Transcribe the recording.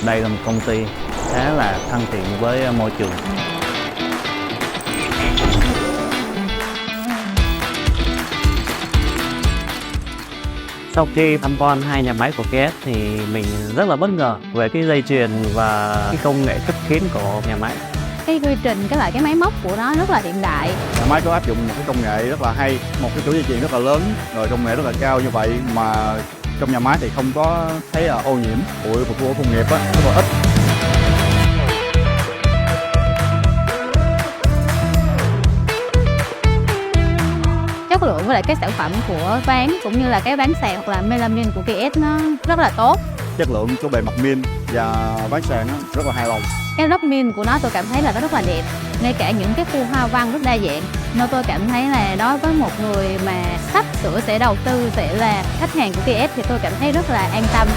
Đây là một công ty khá là thân thiện với môi trường. Sau khi tham quan hai nhà máy của KES thì mình rất là bất ngờ về cái dây chuyền và cái công nghệ khép kín của nhà máy. Cái quy trình, cái máy móc của nó rất là hiện đại. Nhà máy có áp dụng một cái công nghệ rất là hay, một cái chuỗi dây chuyền rất là lớn, rồi công nghệ rất là cao như vậy mà trong nhà máy thì không có thấy ô nhiễm bụi của công nghiệp á, rất là ít. Chất lượng với lại cái sản phẩm của ván cũng như là cái ván sàn hoặc là melamine của KES nó rất là tốt. Chất lượng của bề mặt min và ván sàn rất là hài lòng. Cái lớp min của nó tôi cảm thấy là nó rất là đẹp, ngay cả những cái khu hoa văn rất đa dạng, nên tôi cảm thấy là đối với một người mà sắp sửa sẽ đầu tư sẽ là khách hàng của KES thì tôi cảm thấy rất là an tâm.